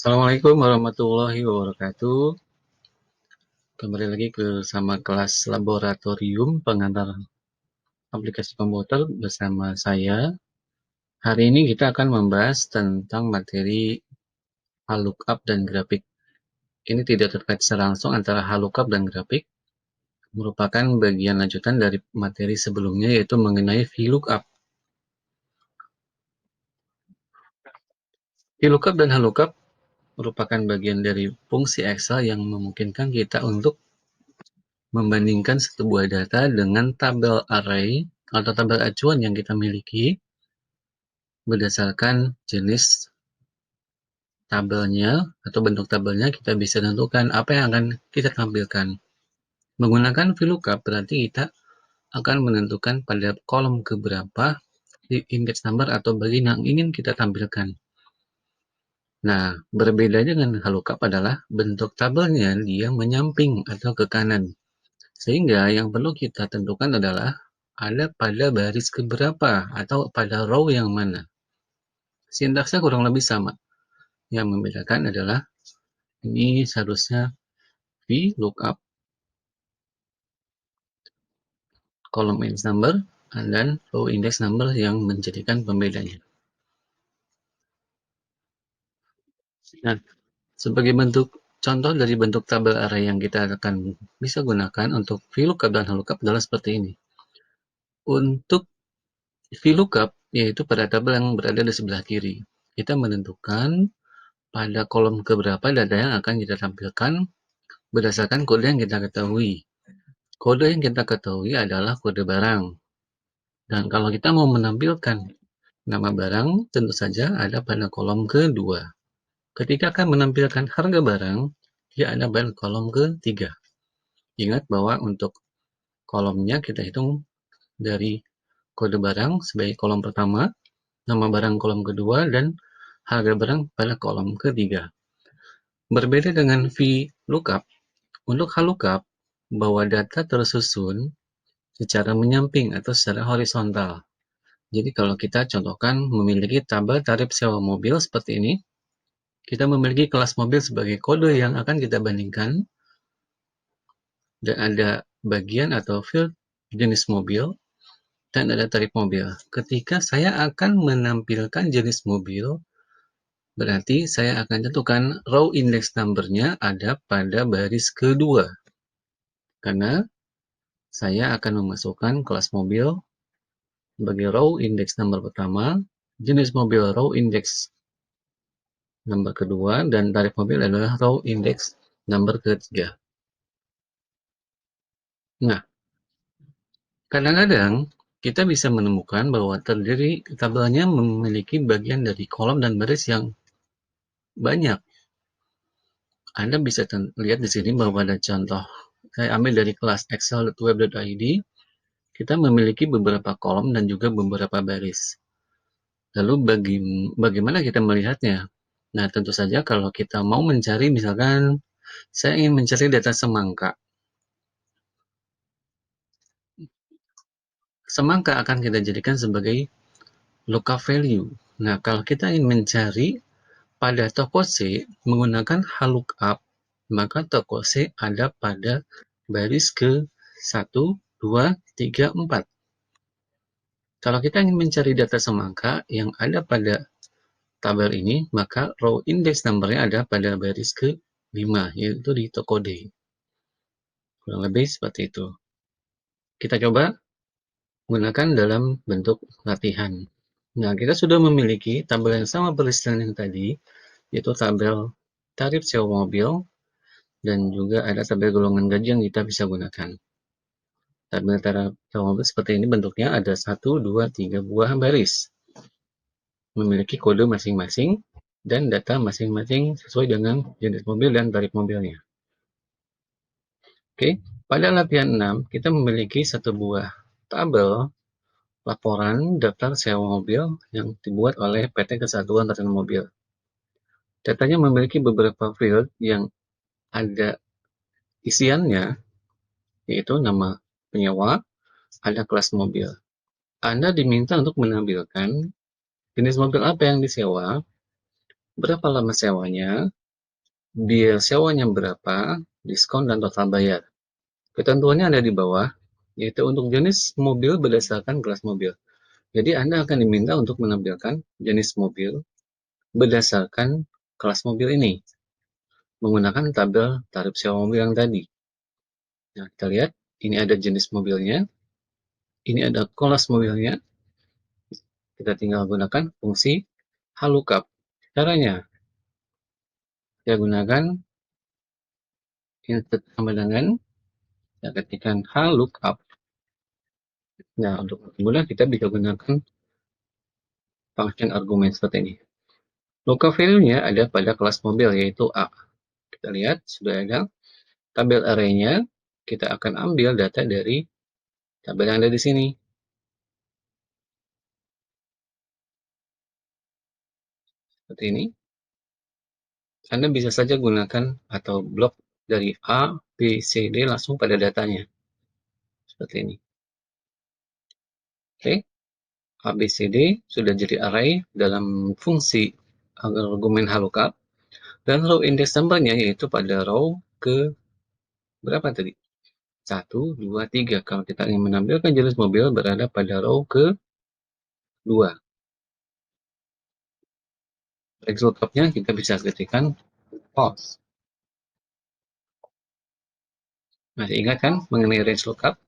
Assalamualaikum warahmatullahi wabarakatuh. Kembali lagi bersama kelas laboratorium pengantar aplikasi komputer bersama saya. Hari ini kita akan membahas tentang materi HLOOKUP dan grafik. Ini tidak terkait secara langsung antara HLOOKUP dan grafik, merupakan bagian lanjutan dari materi sebelumnya yaitu mengenai VLOOKUP. VLOOKUP dan HLOOKUP merupakan bagian dari fungsi Excel yang memungkinkan kita untuk membandingkan sebuah data dengan tabel array atau tabel acuan yang kita miliki berdasarkan jenis tabelnya atau bentuk tabelnya. Kita bisa tentukan apa yang akan kita tampilkan. Menggunakan VLOOKUP berarti kita akan menentukan pada kolom keberapa index number atau bagian yang ingin kita tampilkan. Nah, berbeda dengan HLOOKUP adalah bentuk tabelnya dia menyamping atau ke kanan. Sehingga yang perlu kita tentukan adalah ada pada baris keberapa atau pada row yang mana. Sintaksnya kurang lebih sama. Yang membedakan adalah ini seharusnya VLOOKUP column index number dan row index number yang menjadikan pembedanya. Nah, sebagai bentuk contoh dari bentuk tabel array yang kita akan bisa gunakan untuk VLOOKUP dan HLOOKUP adalah seperti ini. Untuk VLOOKUP, yaitu pada tabel yang berada di sebelah kiri, kita menentukan pada kolom keberapa data yang akan kita tampilkan berdasarkan kode yang kita ketahui. Kode yang kita ketahui adalah kode barang. Dan kalau kita mau menampilkan nama barang, tentu saja ada pada kolom kedua. Ketika akan menampilkan harga barang, dia ada pada kolom ketiga. Ingat bahwa untuk kolomnya kita hitung dari kode barang sebagai kolom pertama, nama barang kolom kedua, dan harga barang pada kolom ketiga. Berbeda dengan VLOOKUP, untuk HLOOKUP, bahwa data tersusun secara menyamping atau secara horizontal. Jadi kalau kita contohkan memiliki tabel tarif sewa mobil seperti ini, kita memiliki kelas mobil sebagai kode yang akan kita bandingkan, dan ada bagian atau field jenis mobil, dan ada tarif mobil. Ketika saya akan menampilkan jenis mobil, berarti saya akan tentukan row index number-nya ada pada baris kedua. Karena saya akan memasukkan kelas mobil sebagai row index number pertama, jenis mobil row index number kedua, dan tarif mobil adalah row index number ketiga. Nah, kadang-kadang kita bisa menemukan bahwa tabelnya memiliki bagian dari kolom dan baris yang banyak. Anda bisa lihat di sini bahwa ada contoh. Saya ambil dari kelas excel.web.id. Kita memiliki beberapa kolom dan juga beberapa baris. Lalu bagaimana kita melihatnya? Nah, tentu saja kalau kita mau mencari, misalkan saya ingin mencari data semangka. Semangka akan kita jadikan sebagai lookup value. Nah, kalau kita ingin mencari pada toko C menggunakan HLOOKUP, maka toko C ada pada baris ke 1, 2, 3, 4. Kalau kita ingin mencari data semangka yang ada pada tabel ini, maka row index number-nya ada pada baris ke 5, yaitu di toko D. Kurang lebih seperti itu. Kita coba gunakan dalam bentuk latihan. Nah, kita sudah memiliki tabel yang sama persis dengan yang tadi, yaitu tabel tarif sewa mobil, dan juga ada tabel golongan gaji yang kita bisa gunakan. Tabel tarif sewa mobil seperti ini bentuknya, ada 1, 2, 3 buah baris. Memiliki kode masing-masing dan data masing-masing sesuai dengan jenis mobil dan tarif mobilnya. Oke, pada latihan 6, kita memiliki satu buah tabel laporan daftar sewa mobil yang dibuat oleh PT Kesatuan Peternak Mobil. Datanya memiliki beberapa field yang ada isiannya, yaitu nama penyewa, ada kelas mobil. Anda diminta untuk menampilkan jenis mobil apa yang disewa, berapa lama sewanya, biaya sewanya berapa, diskon dan total bayar. Ketentuannya ada di bawah, yaitu untuk jenis mobil berdasarkan kelas mobil. Jadi Anda akan diminta untuk menampilkan jenis mobil berdasarkan kelas mobil ini, menggunakan tabel tarif sewa mobil yang tadi. Nah, kita lihat, ini ada jenis mobilnya, ini ada kelas mobilnya, kita tinggal gunakan fungsi HLOOKUP. Caranya, kita gunakan insert sama dengan, kita ketikkan HLOOKUP. Nah, untuk kemudian kita bisa gunakan function argumen seperti ini. Lookup value-nya ada pada kelas mobil, yaitu A. Kita lihat, sudah ada tabel array-nya. Kita akan ambil data dari tabel yang ada di sini. Seperti ini. Anda bisa saja gunakan atau blok dari A, B, C, D langsung pada datanya. Seperti ini. Oke. A, B, C, D sudah jadi array dalam fungsi argumen HLOOKUP. Dan row index number-nya yaitu pada row ke berapa tadi? 1, 2, 3. Kalau kita ingin menampilkan jenis mobil berada pada row ke 2. Text lookup-nya kita bisa ketikkan false. Masih ingat kan mengenai range lookup?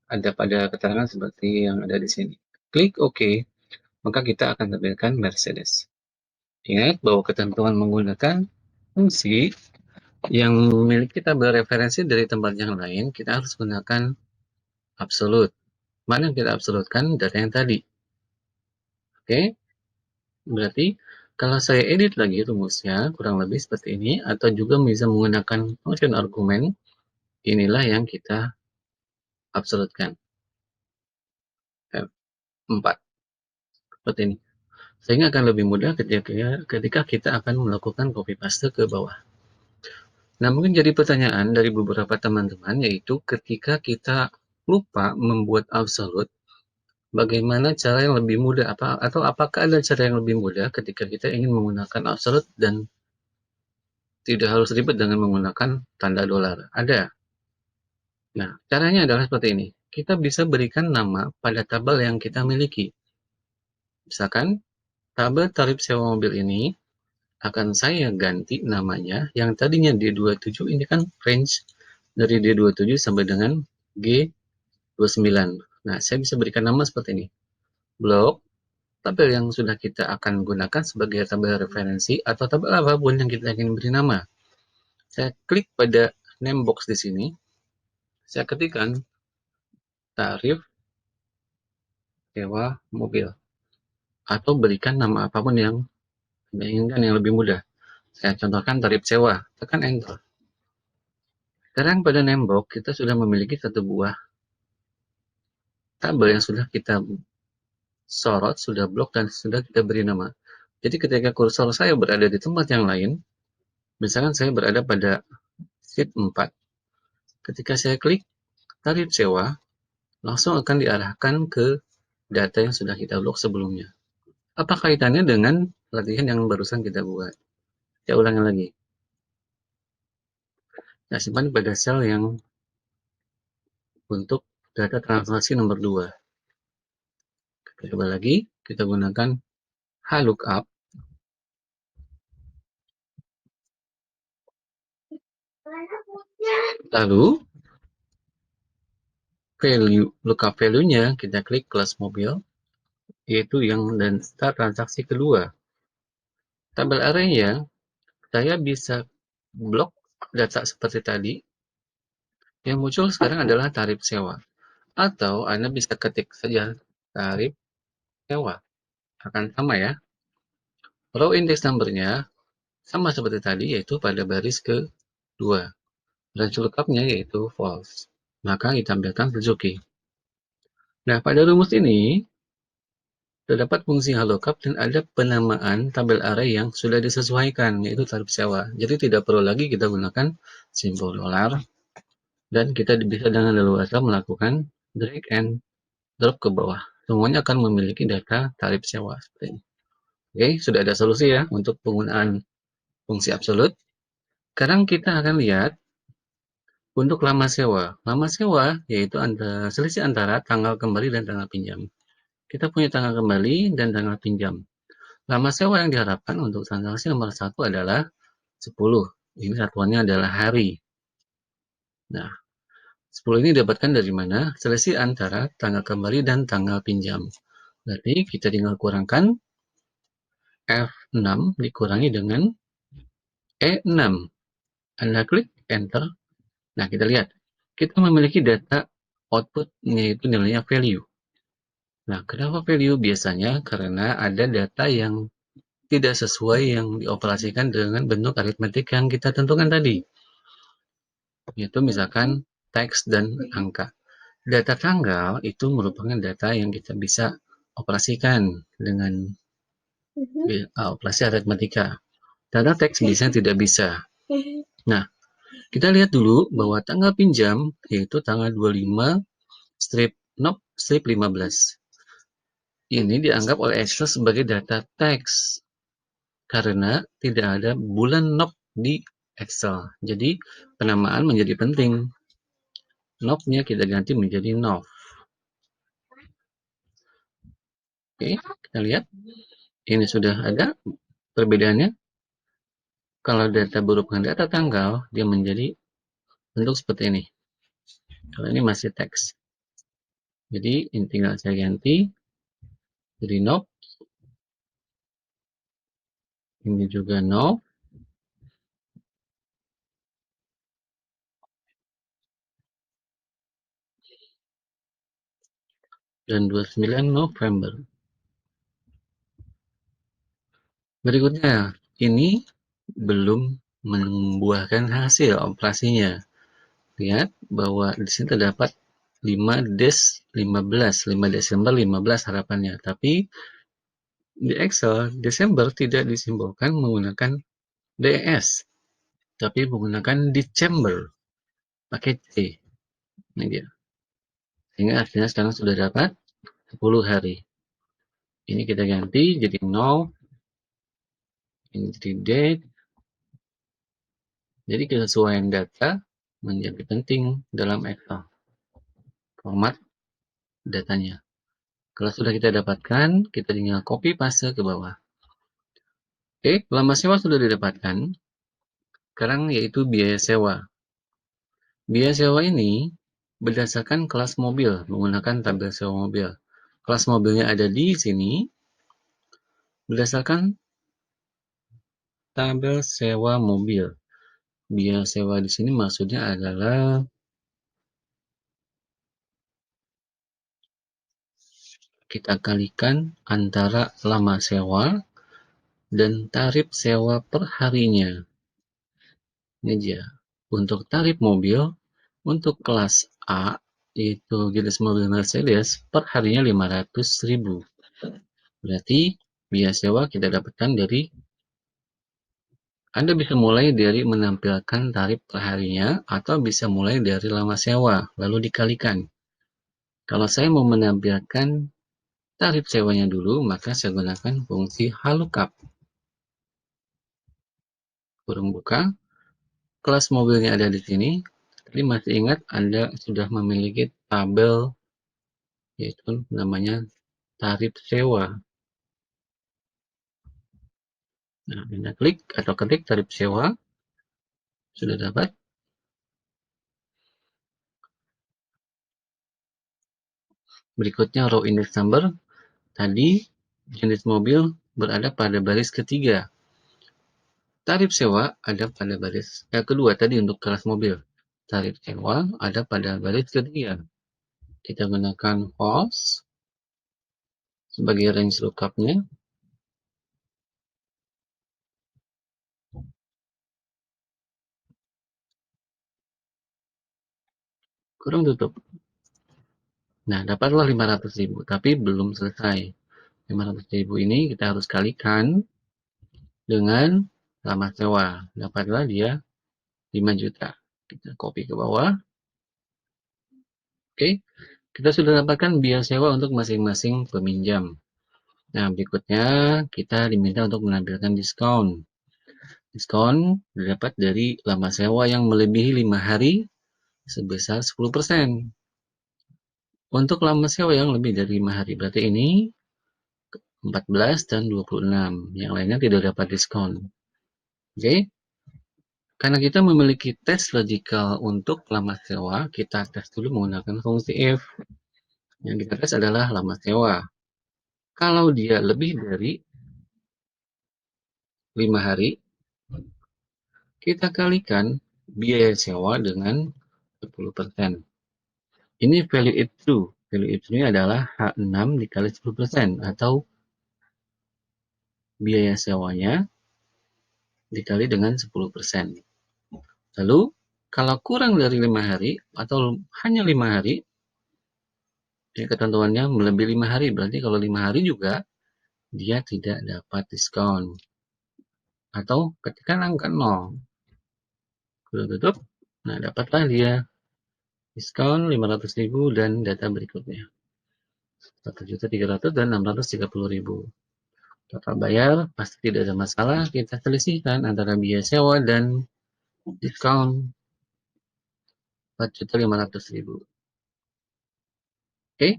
Ada pada keterangan seperti yang ada di sini. Klik OK, maka kita akan tampilkan Mercedes. Ingat bahwa ketentuan menggunakan fungsi yang memiliki tabel referensi dari tempat yang lain, kita harus gunakan absolute. Mana yang kita absolutkan? Data yang tadi. Oke, berarti kalau saya edit lagi rumusnya, kurang lebih seperti ini, atau juga bisa menggunakan function argumen, inilah yang kita absolutkan. F4. Seperti ini. Sehingga akan lebih mudah ketika kita akan melakukan copy paste ke bawah. Nah, mungkin jadi pertanyaan dari beberapa teman-teman, yaitu ketika kita lupa membuat absolute, bagaimana cara yang lebih mudah, atau apakah ada cara yang lebih mudah ketika kita ingin menggunakan absolute dan tidak harus ribet dengan menggunakan tanda dolar? Ada. Nah, caranya adalah seperti ini. Kita bisa berikan nama pada tabel yang kita miliki. Misalkan, tabel tarif sewa mobil ini akan saya ganti namanya, yang tadinya D27 ini kan range dari D27 sampai dengan G29. Nah, saya bisa berikan nama seperti ini. Blok, tabel yang sudah kita akan gunakan sebagai tabel referensi atau tabel apapun yang kita ingin beri nama. Saya klik pada name box di sini. Saya ketikkan tarif sewa mobil. Atau berikan nama apapun yang Anda inginkan yang lebih mudah. Saya contohkan tarif sewa. Tekan Enter. Sekarang pada name box kita sudah memiliki satu buah tabel yang sudah kita sorot, sudah blok, dan sudah kita beri nama. Jadi ketika kursor saya berada di tempat yang lain, misalkan saya berada pada sheet 4. Ketika saya klik tarif sewa, langsung akan diarahkan ke data yang sudah kita blok sebelumnya. Apa kaitannya dengan latihan yang barusan kita buat? Saya ulangi lagi. Saya simpan pada sel yang untuk data transaksi nomor 2. Kita coba lagi, kita gunakan HLOOKUP. Lalu, lookup value-nya, kita klik kelas mobil, yaitu yang dan start transaksi kedua. Tabel array-nya, saya bisa blok data seperti tadi. Yang muncul sekarang adalah tarif sewa. Atau Anda bisa ketik saja tarif sewa. Akan sama ya. Row index number-nya sama seperti tadi, yaitu pada baris ke-2. Range lookup-nya yaitu false. Maka ditampilkan Suzuki. Nah, pada rumus ini, terdapat fungsi HLOOKUP dan ada penamaan tabel array yang sudah disesuaikan, yaitu tarif sewa. Jadi tidak perlu lagi kita gunakan simbol dolar, dan kita bisa dengan leluasa melakukan drag and drop ke bawah. Semuanya akan memiliki data tarif sewa seperti ini. Oke, sudah ada solusi ya untuk penggunaan fungsi absolut. Sekarang kita akan lihat untuk lama sewa. Lama sewa yaitu selisih antara tanggal kembali dan tanggal pinjam. Kita punya tanggal kembali dan tanggal pinjam. Lama sewa yang diharapkan untuk transaksi nomor satu adalah 10. Ini satuannya adalah hari. Nah, 10 ini didapatkan dari mana? Selisih antara tanggal kembali dan tanggal pinjam. Berarti kita tinggal kurangkan F6 dikurangi dengan E6. Anda klik Enter. Nah, kita lihat. Kita memiliki data output, yaitu nilainya value. Nah, kenapa value? Biasanya karena ada data yang tidak sesuai yang dioperasikan dengan bentuk aritmetik yang kita tentukan tadi. Yaitu misalkan teks dan angka. Data tanggal itu merupakan data yang kita bisa operasikan dengan operasi aritmetika. Data teks biasanya tidak bisa. Nah, kita lihat dulu bahwa tanggal pinjam yaitu tanggal 25 strip NOP strip 15. Ini dianggap oleh Excel sebagai data teks karena tidak ada bulan NOP di Excel. Jadi penamaan menjadi penting. NOP-nya kita ganti menjadi NOV. Oke, kita lihat. Ini sudah ada perbedaannya. Kalau data berupa data tanggal, dia menjadi bentuk seperti ini. Kalau ini masih teks. Jadi ini tinggal saya ganti jadi NOP. Ini juga NOV. Dan 29 November. Berikutnya, ini belum membuahkan hasil operasinya. Lihat bahwa di sini terdapat 5 Desember 15 harapannya. Tapi di Excel, Desember tidak disimbolkan menggunakan DES, tapi menggunakan December, pakai C. Ini dia. Sehingga artinya sekarang sudah dapat 10 hari. Ini kita ganti jadi 0, ini jadi date. Jadi kesesuaian data menjadi penting dalam Excel. Format datanya. Kalau sudah kita dapatkan, kita tinggal copy paste ke bawah. Oke, lama sewa sudah didapatkan. Sekarang yaitu biaya sewa. Biaya sewa ini berdasarkan kelas mobil, menggunakan tabel sewa mobil. Kelas mobilnya ada di sini. Berdasarkan tabel sewa mobil. Biaya sewa di sini maksudnya adalah kita kalikan antara lama sewa dan tarif sewa per harinya. Ini dia. Untuk tarif mobil, untuk kelas A, yaitu jenis mobil Mercedes, per harinya 500.000. Berarti biaya sewa kita dapatkan dari, Anda bisa mulai dari menampilkan tarif per harinya, atau bisa mulai dari lama sewa, lalu dikalikan. Kalau saya mau menampilkan tarif sewanya dulu, maka saya gunakan fungsi HLOOKUP. Kurung buka, kelas mobilnya ada di sini. Tadi masih ingat Anda sudah memiliki tabel, yaitu namanya tarif sewa. Nah, Anda klik atau ketik tarif sewa, sudah dapat. Berikutnya row index number. Tadi jenis mobil berada pada baris ketiga. Tarif sewa ada pada baris kedua tadi untuk kelas mobil. Tarif sewa ada pada baris ketiga. Kita gunakan false sebagai range lookup-nya. Kurung tutup. Nah, dapatlah 500.000, tapi belum selesai. 500.000 ini kita harus kalikan dengan lama sewa. Dapatlah dia 5 juta. Kita copy ke bawah. Oke, kita sudah dapatkan biaya sewa untuk masing-masing peminjam. Nah, berikutnya kita diminta untuk menampilkan diskon. Diskon didapat dari lama sewa yang melebihi 5 hari sebesar 10%. Untuk lama sewa yang lebih dari 5 hari, berarti ini 14 dan 26. Yang lainnya tidak dapat diskon. Oke, karena kita memiliki tes logikal untuk lama sewa, kita tes dulu menggunakan fungsi if. Yang kita tes adalah lama sewa. Kalau dia lebih dari 5 hari, kita kalikan biaya sewa dengan 10%. Ini value it true. Value it true ini adalah H6 dikali 10% atau biaya sewanya dikali dengan 10%. Lalu, kalau kurang dari 5 hari atau hanya 5 hari, ya ketentuannya melebihi 5 hari. Berarti kalau 5 hari juga, dia tidak dapat diskon. Atau ketika angka 0, tutup, nah dapatlah dia diskon 500.000 dan data berikutnya. 1.300.000 dan 630.000. Total bayar pasti tidak ada masalah. Kita selisihkan antara biaya sewa dan diskon 4.500.000. Oke,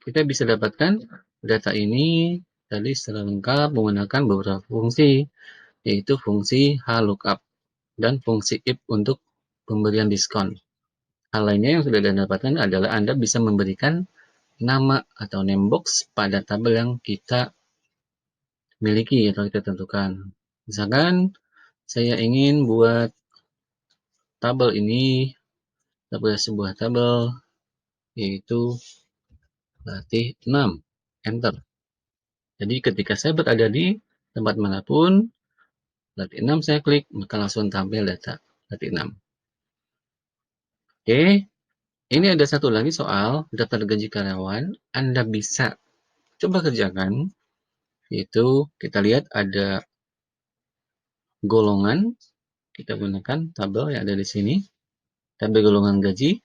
kita bisa dapatkan data ini tadi secara lengkap menggunakan beberapa fungsi, yaitu fungsi HLOOKUP dan fungsi if untuk pemberian diskon. Hal lainnya yang sudah Anda dapatkan adalah Anda bisa memberikan nama atau name box pada tabel yang kita miliki atau kita tentukan. Misalkan saya ingin buat tabel ini, sebuah tabel yaitu latih 6, enter. Jadi ketika saya berada di tempat manapun, latih 6 saya klik, maka langsung tampil data latih 6. Oke, ini ada satu lagi soal daftar gaji karyawan. Anda bisa coba kerjakan, yaitu kita lihat ada golongan, kita gunakan tabel yang ada di sini, tabel golongan gaji.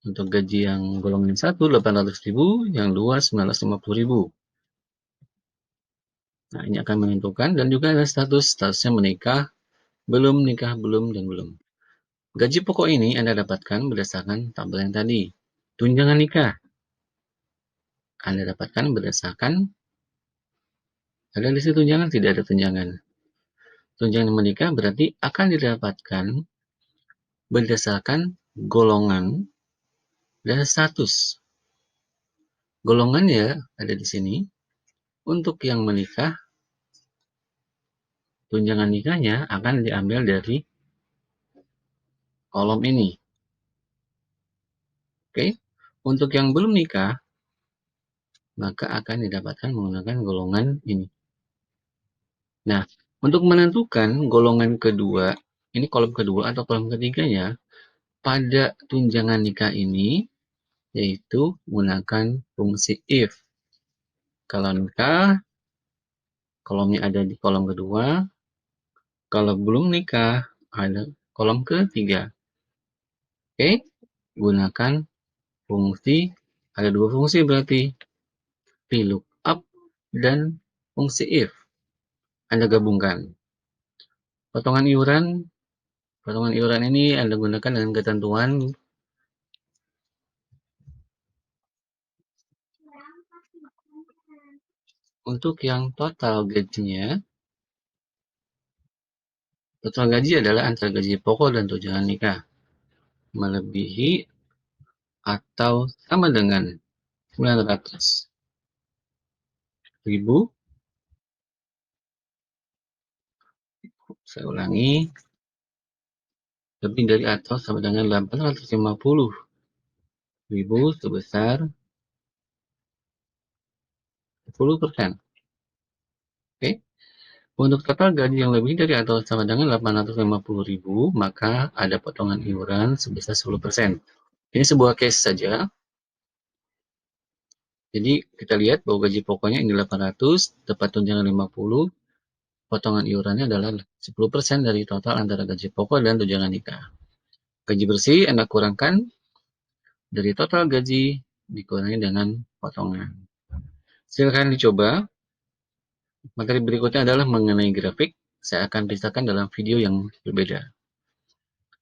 Untuk gaji yang golongan 1, 800.000, yang 2, 950.000. Nah, ini akan menentukan, dan juga ada statusnya menikah, belum nikah, belum, dan belum. Gaji pokok ini Anda dapatkan berdasarkan tabel yang tadi. Tunjangan nikah Anda dapatkan berdasarkan, ada list tunjangan, tidak ada tunjangan. Tunjangan menikah berarti akan didapatkan berdasarkan golongan dan status. Golongannya ada di sini. Untuk yang menikah, tunjangan nikahnya akan diambil dari kolom ini. Oke, untuk yang belum nikah, maka akan didapatkan menggunakan golongan ini. Nah, untuk menentukan golongan kedua, ini kolom kedua atau kolom ketiganya, pada tunjangan nikah ini, yaitu menggunakan fungsi if. Kalau nikah, kolomnya ada di kolom kedua. Kalau belum nikah, ada kolom ketiga. Oke, gunakan fungsi, ada dua fungsi berarti, VLOOKUP dan fungsi if. Anda gabungkan. Potongan iuran ini Anda gunakan dengan ketentuan untuk yang total gajinya. Total gaji adalah antara gaji pokok dan tunjangan nikah. Melebihi atau sama dengan 900.000. Saya ulangi, lebih dari atau sama dengan 850.000 sebesar 10%. Oke. Untuk total gaji yang lebih dari atau sama dengan 850.000, maka ada potongan iuran sebesar 10%. Ini sebuah case saja. Jadi kita lihat bahwa gaji pokoknya ini 800, dapat tunjangan 50, potongan iurannya adalah 10% dari total antara gaji pokok dan tunjangan nikah. Gaji bersih Anda kurangkan dari total gaji dikurangi dengan potongan. Silakan dicoba. Materi berikutnya adalah mengenai grafik. Saya akan pisahkan dalam video yang berbeda.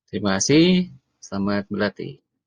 Terima kasih, selamat berlatih.